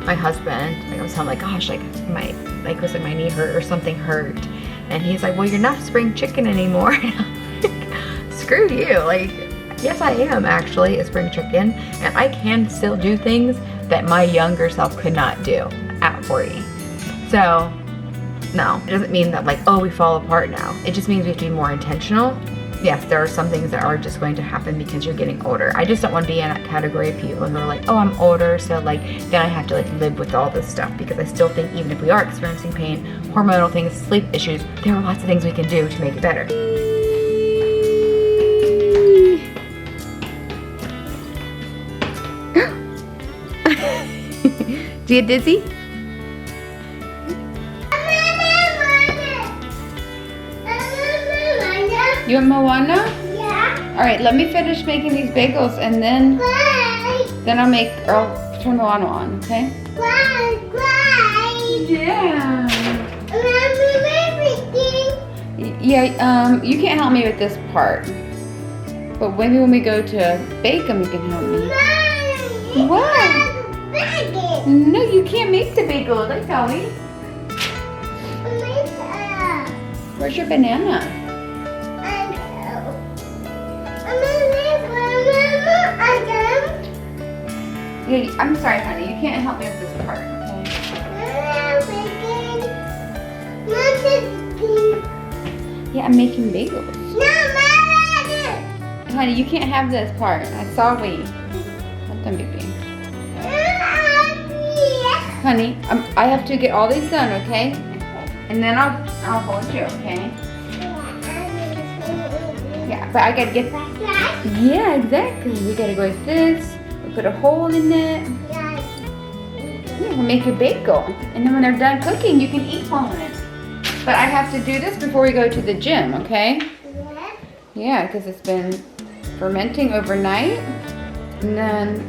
my husband, like I was telling him, like, gosh, like my knee hurt or something hurt, and he's like, well, you're not spring chicken anymore. Screw you. Like, yes, I am actually a spring chicken, and I can still do things that my younger self could not do at 40. So no, it doesn't mean that like, oh, we fall apart now. It just means we have to be more intentional. Yes, there are some things that are just going to happen because you're getting older. I just don't want to be in that category of people who are like, oh, I'm older, so like then I have to like live with all this stuff, because I still think even if we are experiencing pain, hormonal things, sleep issues, there are lots of things we can do to make it better. Do you get dizzy? You want Moana? Yeah. All right, let me finish making these bagels, and then I'll turn Moana on, okay? Yeah. Yeah, you can't help me with this part. But maybe when we go to bake them, you can help me. What? No, you can't make the bagel. Like Ellie. Where's your banana? Yeah, I'm sorry, honey. You can't help me with this part, okay? Yeah, I'm making bagels. Honey, you can't have this part. I saw we. Let them be. Honey, I have to get all these done, okay? And then I'll hold you, okay? Yeah, but I gotta get. Yeah, exactly. We gotta go like this. We put a hole in it. Yeah, we'll make a bagel, and then when they're done cooking, you can eat one of it. But I have to do this before we go to the gym, okay? Yeah, because it's been fermenting overnight, and then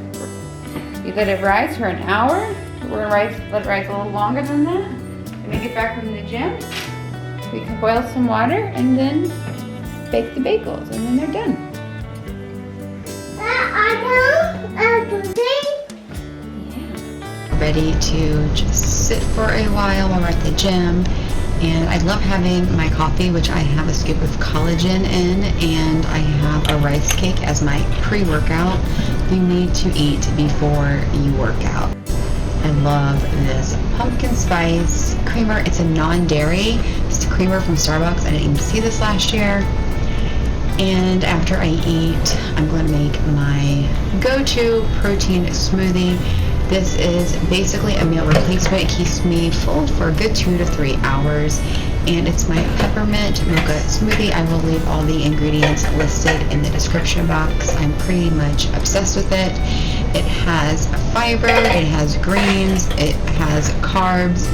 you let it rise for an hour. We're gonna let it rise a little longer than that. When we get back from the gym, we can boil some water and then bake the bagels, and then they're done. Ready to just sit for a while we're at the gym. And I love having my coffee, which I have a scoop of collagen in, and I have a rice cake as my pre-workout. You need to eat before you work out. I love this pumpkin spice creamer. It's a non-dairy. It's a creamer from Starbucks. I didn't even see this last year. And after I eat, I'm going to make my go-to protein smoothie. This is basically a meal replacement. It keeps me full for a good 2 to 3 hours. And it's my peppermint mocha smoothie. I will leave all the ingredients listed in the description box. I'm pretty much obsessed with it. It has fiber, it has greens, it has carbs,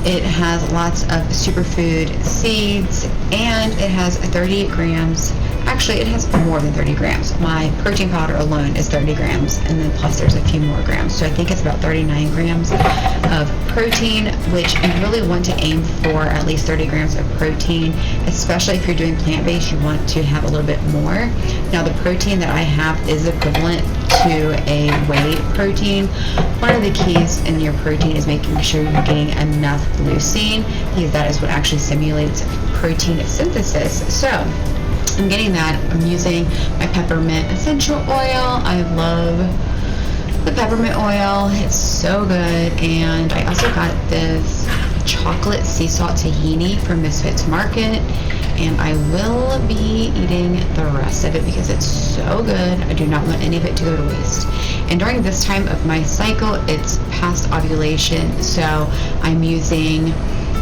it has lots of superfood seeds, and it has 30 grams. Actually, it has more than 30 grams. My protein powder alone is 30 grams, and then plus there's a few more grams. So I think it's about 39 grams of protein, which you really want to aim for at least 30 grams of protein, especially if you're doing plant-based. You want to have a little bit more. Now, the protein that I have is equivalent to a whey protein. One of the keys in your protein is making sure you're getting enough leucine, because that is what actually stimulates protein synthesis. So I'm getting that. I'm using my peppermint essential oil. I love the peppermint oil. It's so good. And I also got this chocolate sea salt tahini from Misfits Market, and I will be eating the rest of it because it's so good. I do not want any of it to go to waste. And during this time of my cycle, it's past ovulation, so I'm using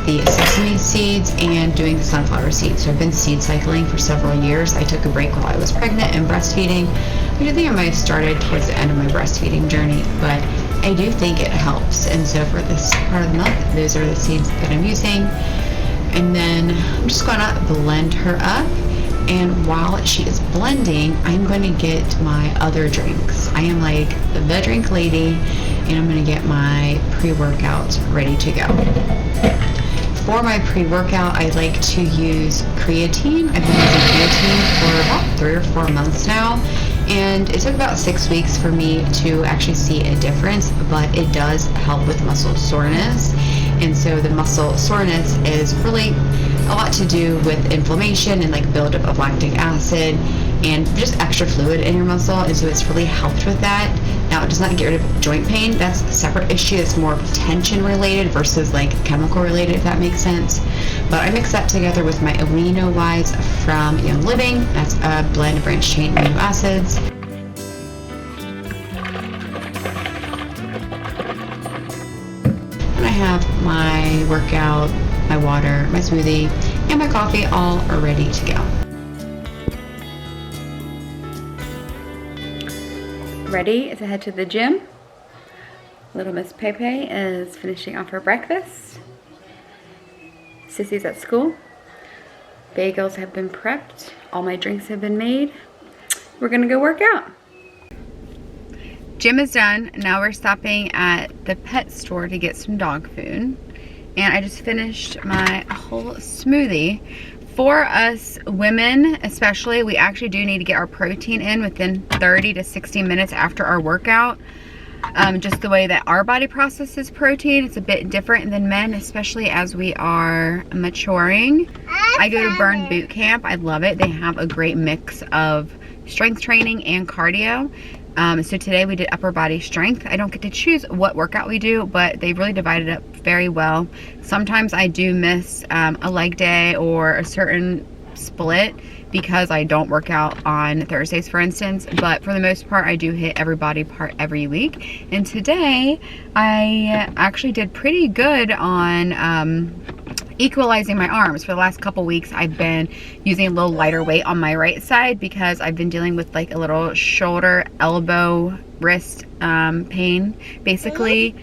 the sesame seeds and doing the sunflower seeds. So I've been seed cycling for several years. I took a break while I was pregnant and breastfeeding. I do think I might have started towards the end of my breastfeeding journey, but I do think it helps. And so for this part of the month, those are the seeds that I'm using. And then I'm just gonna blend her up. And while she is blending, I'm going to get my other drinks. I am like the drink lady, and I'm gonna get my pre-workout ready to go. For my pre-workout, I like to use creatine. I've been using creatine for about 3 or 4 months now, And it took about 6 weeks for me to actually see a difference, but it does help with muscle soreness. And so the muscle soreness is really a lot to do with inflammation and like buildup of lactic acid and just extra fluid in your muscle, and so it's really helped with that. Now, it does not get rid of joint pain. That's a separate issue. It's more tension related versus like chemical related, if that makes sense. But I mix that together with my amino wise from Young Living. That's a blend of branched chain amino acids. And I have my workout, my water, my smoothie, and my coffee all are ready to go. Ready to head to the gym. Little Miss Pepe is finishing off her breakfast. Sissy's at school. Bagels have been prepped. All my drinks have been made. We're gonna go work out. Gym is done. Now we're stopping at the pet store to get some dog food. And I just finished my whole smoothie. For us women especially, we actually do need to get our protein in within 30 to 60 minutes after our workout. Just the way that our body processes protein, it's a bit different than men, especially as we are maturing. I go to Burn Boot Camp. I love it. They have a great mix of strength training and cardio. So today we did upper body strength. I don't get to choose what workout we do, but they really divided up very well. Sometimes I do miss a leg day or a certain split because I don't work out on Thursdays, for instance. But for the most part, I do hit every body part every week. And today I actually did pretty good on equalizing my arms. For the last couple weeks, I've been using a little lighter weight on my right side because I've been dealing with like a little shoulder, elbow, wrist pain. Basically,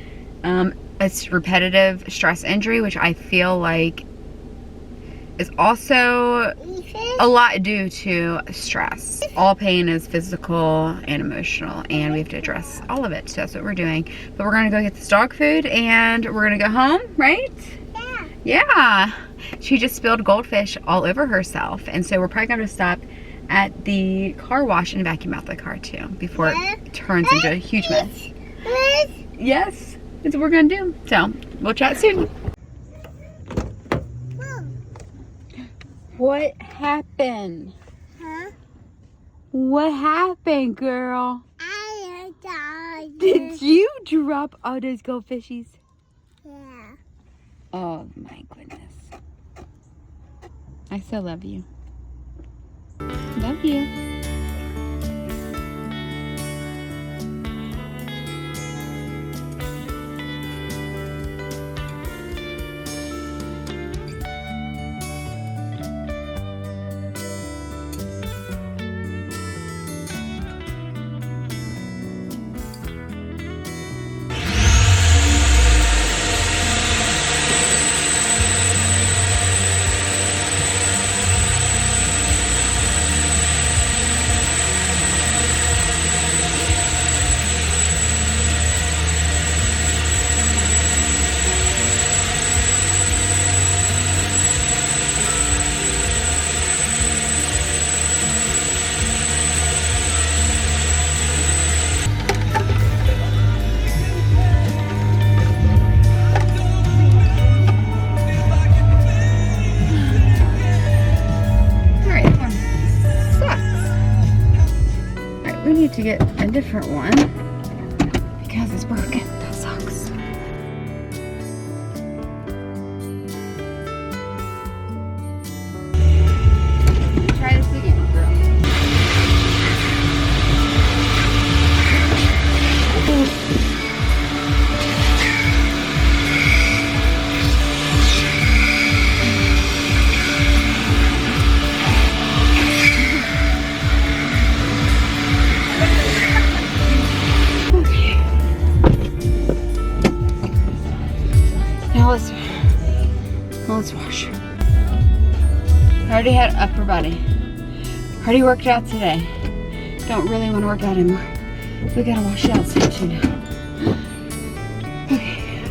it's repetitive stress injury, which I feel like is also a lot due to stress. All pain is physical and emotional, and we have to address all of it. So that's what we're doing. But we're gonna go get this dog food and we're gonna go home, right? Yeah, she just spilled goldfish all over herself, and so we're probably going to stop at the car wash and vacuum out the car too before it turns into a huge mess. Yes, that's what we're going to do. So we'll chat soon. What happened? Huh? What happened, girl? I died. Did you drop all those goldfishies? Yeah. Oh my goodness. I still love you. Love you. To get a different one because it's broken. That sucks. Try this again, girl. Let's wash. I already had upper body. Already worked out today. Don't really want to work out anymore. We gotta wash out soon too now. Okay.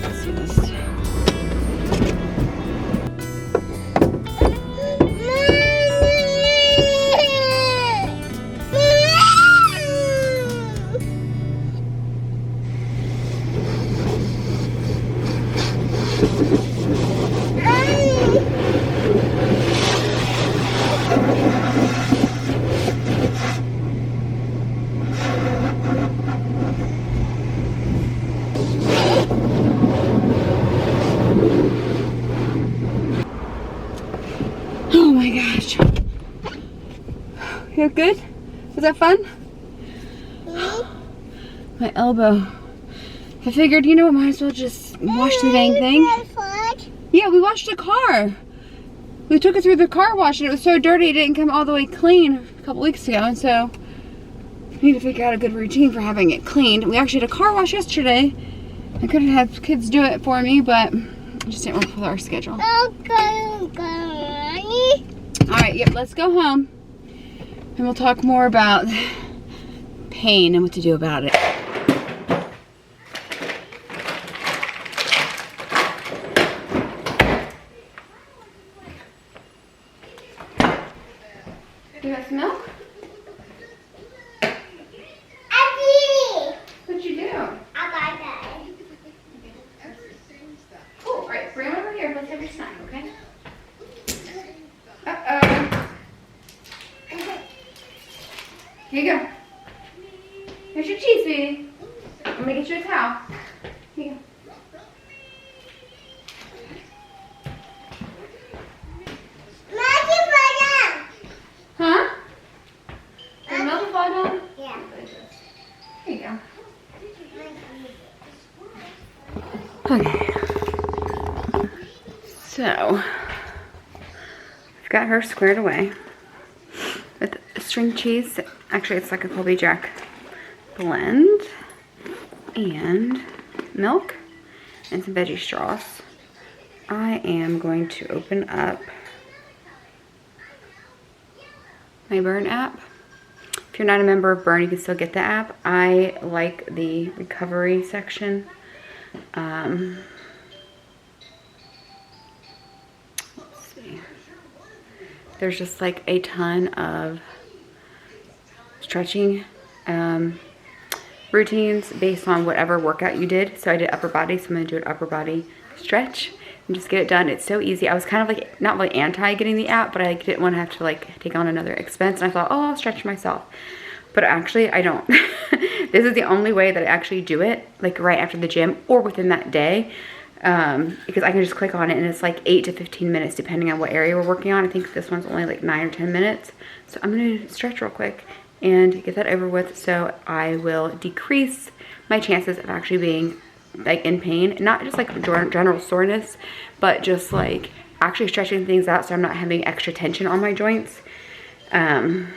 Let's do this. Oh my gosh. You good? Was that fun? My elbow. I figured, you know, might as well just wash the dang thing. Yeah, we washed the car. We took it through the car wash and it was so dirty it didn't come all the way clean a couple weeks ago, and so we need to figure out a good routine for having it cleaned. We actually had a car wash yesterday. I could have had kids do it for me, but I just didn't work with our schedule. Alright, yep, let's go home. And we'll talk more about pain and what to do about it. You got some milk? What'd you do? Cool, alright, bring it over here. Let's have your snack, okay? Uh-oh. Here you go. Here's your cheese, sweetie. I'm gonna get you a towel. Here you go. Huh? The milk fall down? Yeah. Here you go. Okay. So, I've got her squared away with string cheese. Actually, it's like a Colby Jack blend, and milk and some veggie straws. I am going to open up my Burn app. If you're not a member of Burn, you can still get the app. I like the recovery section. Let's see. There's just like a ton of stretching routines based on whatever workout you did. So I did upper body, so I'm gonna do an upper body stretch and just get it done. It's so easy. I was kind of like not really anti getting the app, but I didn't want to have to like take on another expense, and I thought, oh, I'll stretch myself. But actually I don't. This is the only way that I actually do it, like right after the gym or within that day, because I can just click on it and it's like 8 to 15 minutes depending on what area we're working on. I think this one's only like 9 or 10 minutes. So I'm gonna stretch real quick and get that over with, so I will decrease my chances of actually being like in pain, not just like general soreness, but just like actually stretching things out so I'm not having extra tension on my joints. So I'm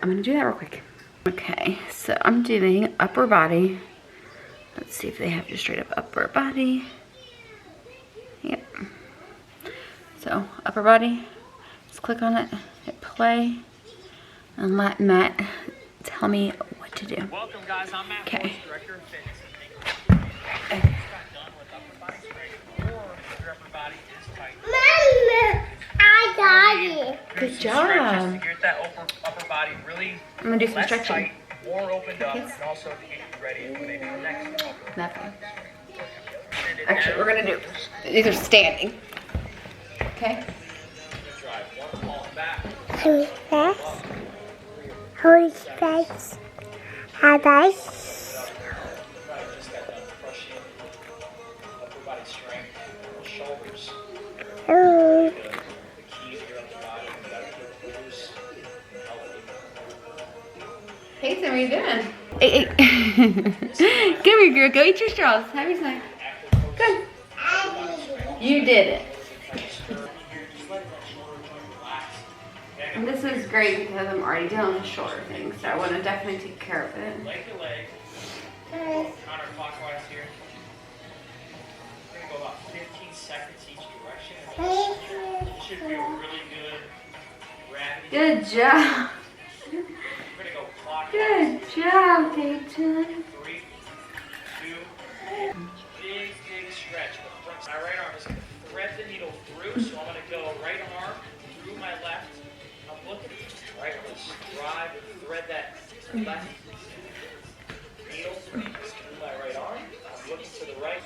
gonna do that real quick. Okay, so I'm doing upper body. Let's see if they have just straight up upper body. Yep. So upper body, just click on it, hit play, and let Matt tell me what to do. Welcome, guys. I'm Matt, okay. Director of Fitness. Okay. Done with upper body strength, or your upper body is tight. Good Stretches job. to get that upper body really I'm gonna do some less stretching. tight, more opened up, Yes. and also to get you ready for maybe the next upper. Nothing. Actually, we're gonna do, these are standing. Okay? Drive one ball back. Just got done crushing upper body strength, shoulders. The keys here on the body, you gotta keep it loose and healthy. Peyton, what are you doing? Hey, hey. Come here, girl. Go eat your straws. Have your snack. Good. You did it. And this is great because I'm already dealing with shoulder things, so I want to definitely take care of it. Leg to leg. Counterclockwise here. We're gonna go about 15 seconds each direction. This should feel really good. Gravity. Good job. We're gonna go clockwise. Good job, Peyton. 3, 2, big stretch. My right arm is gonna thread the needle through, so I'm gonna go right arm through my left. I'm looking right. I'm gonna strive and thread that left needle through my right arm. I'm looking to the right.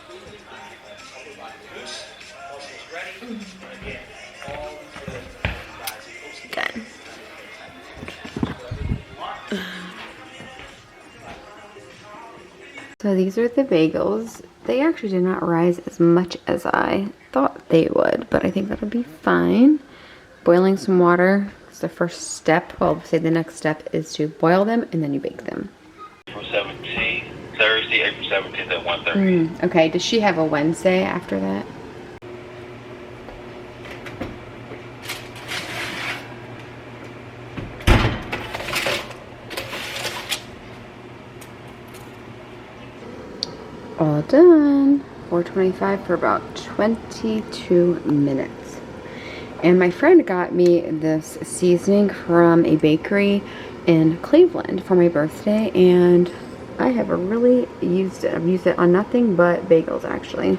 Goose, muscles ready. And again, all for the guys. Done. So these are the bagels. They actually did not rise as much as I thought they would, but I think that'll be fine. Boiling some water is the first step. Well, say the next step is to boil them and then you bake them. April 17th, Thursday, April 17th at 1:30. Okay, does she have a Wednesday after that? All done. 4:25 for about 22 minutes. And my friend got me this seasoning from a bakery in Cleveland for my birthday, and I have really used it. I've used it on nothing but bagels, actually.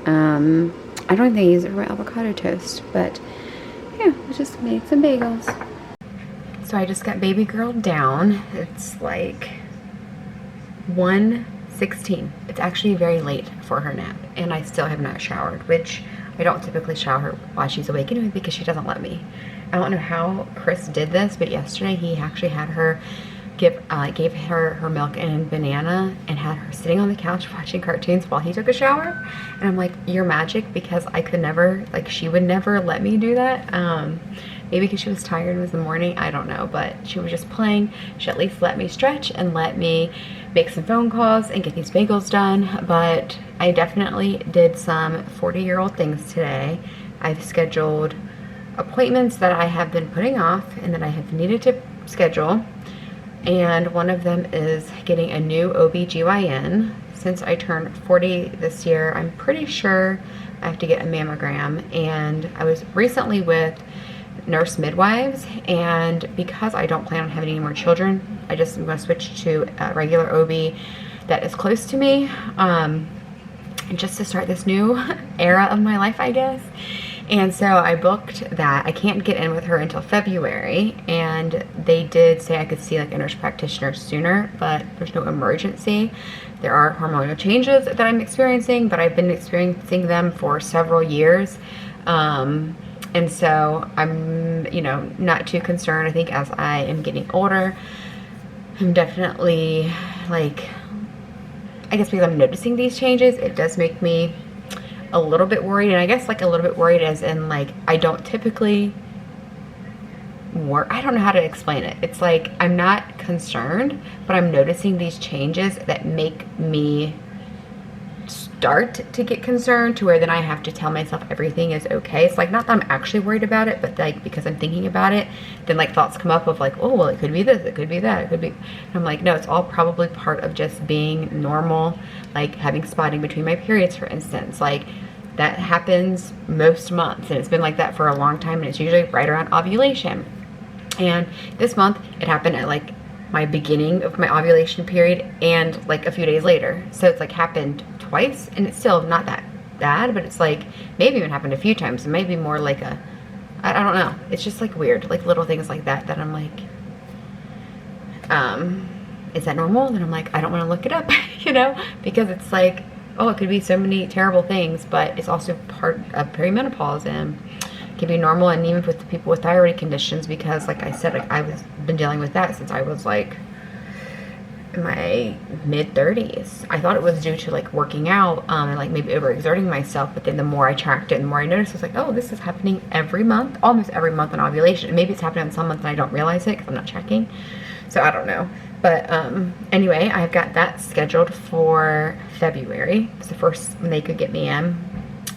I don't think I use it for my avocado toast, but yeah, I just made some bagels. So I just got baby girl down. It's like 1:16. It's actually very late for her nap, and I still have not showered, which I don't typically shower her while she's awake anyway because she doesn't let me. I don't know how Chris did this, but yesterday he actually had her gave her milk and banana and had her sitting on the couch watching cartoons while he took a shower. And I'm like, you're magic, because I could never, like, she would never let me do that. Maybe because she was tired, it was the morning, I don't know, but she was just playing. She at least let me stretch and let me make some phone calls and get these bagels done. But I definitely did some 40-year-old things today. I've scheduled appointments that I have been putting off and that I have needed to schedule. And one of them is getting a new OB/GYN. Since I turned 40 this year, I'm pretty sure I have to get a mammogram. And I was recently with nurse midwives, and because I don't plan on having any more children, I just am going to switch to a regular OB that is close to me, just to start this new era of my life, I guess. And so I booked that. I can't get in with her until February, and they did say I could see like a nurse practitioner sooner, but there's no emergency. There are hormonal changes that I'm experiencing, but I've been experiencing them for several years. And so I'm, you know, not too concerned. I think as I am getting older, I'm definitely like, I guess because I'm noticing these changes, it does make me a little bit worried. And I guess like a little bit worried as in like, I don't typically work. I don't know how to explain it. It's like, I'm not concerned, but I'm noticing these changes that make me start to get concerned, to where then I have to tell myself everything is okay. It's like, not that I'm actually worried about it, but like because I'm thinking about it, then like thoughts come up of like, oh, well, it could be this, it could be that, it could be, and I'm like, no, it's all probably part of just being normal, like having spotting between my periods, for instance. Like that happens most months, and it's been like that for a long time, and it's usually right around ovulation. And this month it happened at like my beginning of my ovulation period and like a few days later. So it's like happened twice, and it's still not that bad, but it's like maybe even happened a few times. It might be more like a, I don't know. It's just like weird, like little things like that I'm like, is that normal? And I'm like, I don't want to look it up, you know, because it's like, oh, it could be so many terrible things, but it's also part of perimenopause and can be normal. And even with the people with thyroid conditions, because like I said, like I've been dealing with that since I was like in my mid-30s. I thought it was due to like working out and like maybe overexerting myself, but then the more I tracked it, the more I noticed, I was like, oh, this is happening every month, almost every month on ovulation. And maybe it's happening on some months and I don't realize it because I'm not checking. So I don't know. But anyway, I've got that scheduled for February. It's the first when they could get me in.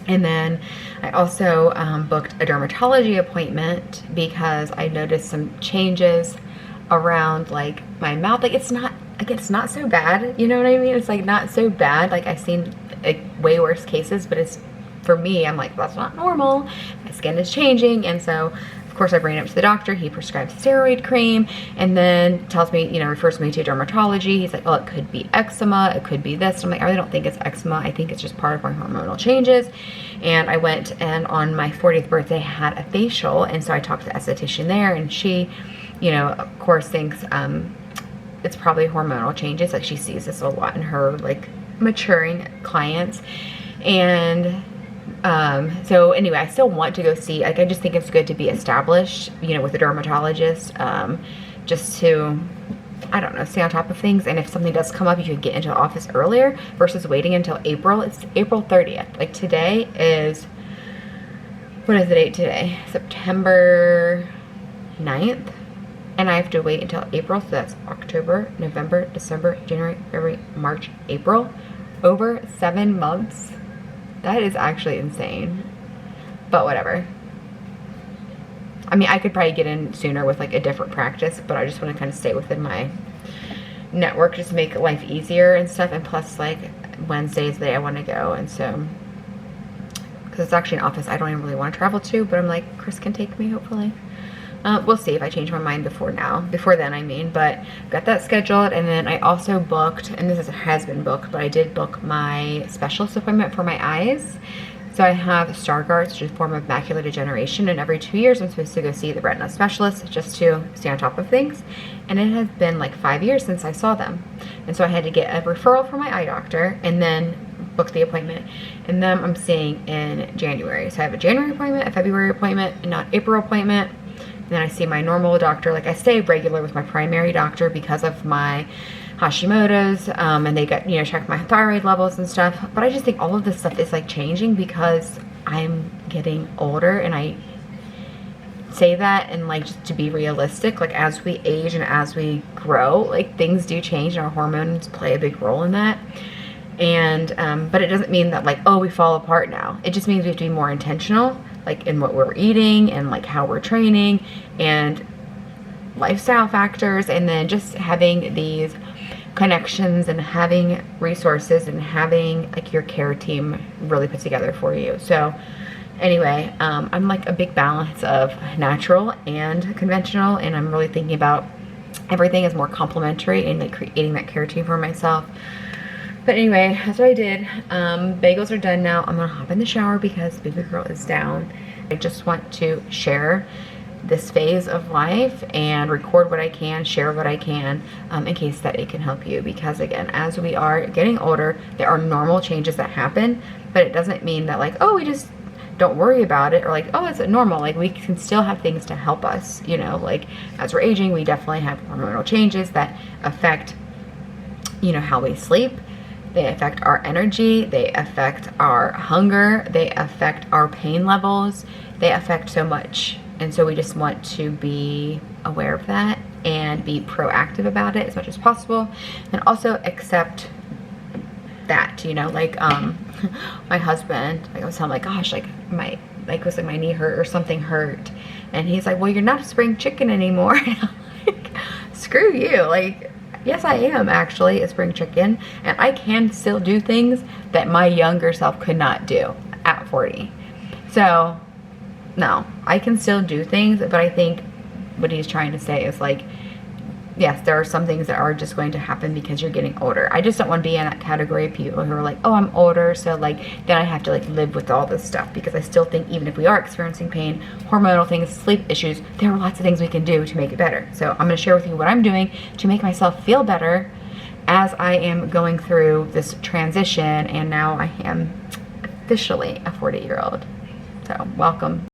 And then I also booked a dermatology appointment because I noticed some changes around like my mouth. Like it's not so bad, you know what I mean? It's like not so bad. Like I've seen like way worse cases, but it's, for me, I'm like, that's not normal. My skin is changing. And so of course I bring it up to the doctor. He prescribes steroid cream and then tells me, you know, refers me to dermatology. He's like, oh, it could be eczema, it could be this. I'm like, I really don't think it's eczema. I think it's just part of my hormonal changes. And I went, and on my 40th birthday had a facial, and so I talked to the esthetician there, and she, you know, of course thinks it's probably hormonal changes. Like she sees this a lot in her like maturing clients. And so anyway, I still want to go see, like, I just think it's good to be established, you know, with a dermatologist, just to, I don't know, stay on top of things. And if something does come up, you can get into the office earlier versus waiting until April. It's April 30th. Like, today is, what is the date today? September 9th. And I have to wait until April. So that's October, November, December, January, February, March, April. Over 7 months. That is actually insane. But whatever. I mean, I could probably get in sooner with like a different practice, but I just want to kind of stay within my network, just to make life easier and stuff. And plus, like, Wednesday is the day I want to go, and so, because it's actually an office I don't even really want to travel to, but I'm like, Chris can take me, hopefully. We'll see if I change my mind before then, I mean, but got that scheduled. And then I also booked, and this has been booked, but I did book my specialist appointment for my eyes. So I have Stargardt's, which is a form of macular degeneration, and every 2 years I'm supposed to go see the retina specialist just to stay on top of things. And it has been like 5 years since I saw them. And so I had to get a referral from my eye doctor and then book the appointment. And then I'm seeing in January. So I have a January appointment, a February appointment, and an April appointment. And then I see my normal doctor. Like, I stay regular with my primary doctor because of my Hashimoto's, and they got, you know, check my thyroid levels and stuff. But I just think all of this stuff is like changing because I'm getting older, and I say that, and like, just to be realistic, like, as we age and as we grow, like, things do change, and our hormones play a big role in that. And but it doesn't mean that, like, oh, we fall apart now. It just means we have to be more intentional, like, in what we're eating and like how we're training and lifestyle factors, and then just having these connections and having resources and having like your care team really put together for you. So anyway, I'm like a big balance of natural and conventional, and I'm really thinking about everything as more complementary and like creating that care team for myself. But anyway, that's what I did. Bagels are done now. I'm gonna hop in the shower because baby girl is down. I just want to share this phase of life and record what I can, share what I can, in case that it can help you. Because again, as we are getting older, there are normal changes that happen, but it doesn't mean that, like, oh, we just don't worry about it, or like, oh, it's normal. Like, we can still have things to help us, you know, like, as we're aging, we definitely have hormonal changes that affect, you know, how we sleep. They affect our energy, they affect our hunger, they affect our pain levels, they affect so much. And so we just want to be aware of that and be proactive about it as much as possible, and also accept that, you know, like, my husband, like, I was telling him, like, gosh, like, my knee hurt or something hurt, and he's like, well, you're not a spring chicken anymore. And I'm like, screw you. Like, yes, I am actually a spring chicken, and I can still do things that my younger self could not do at 40. So no, I can still do things, but I think what he's trying to say is, like, yes, there are some things that are just going to happen because you're getting older. I just don't want to be in that category of people who are like, oh, I'm older, so like, then I have to like live with all this stuff. Because I still think even if we are experiencing pain, hormonal things, sleep issues, there are lots of things we can do to make it better. So I'm going to share with you what I'm doing to make myself feel better as I am going through this transition, and now I am officially a 40-year-old. So welcome.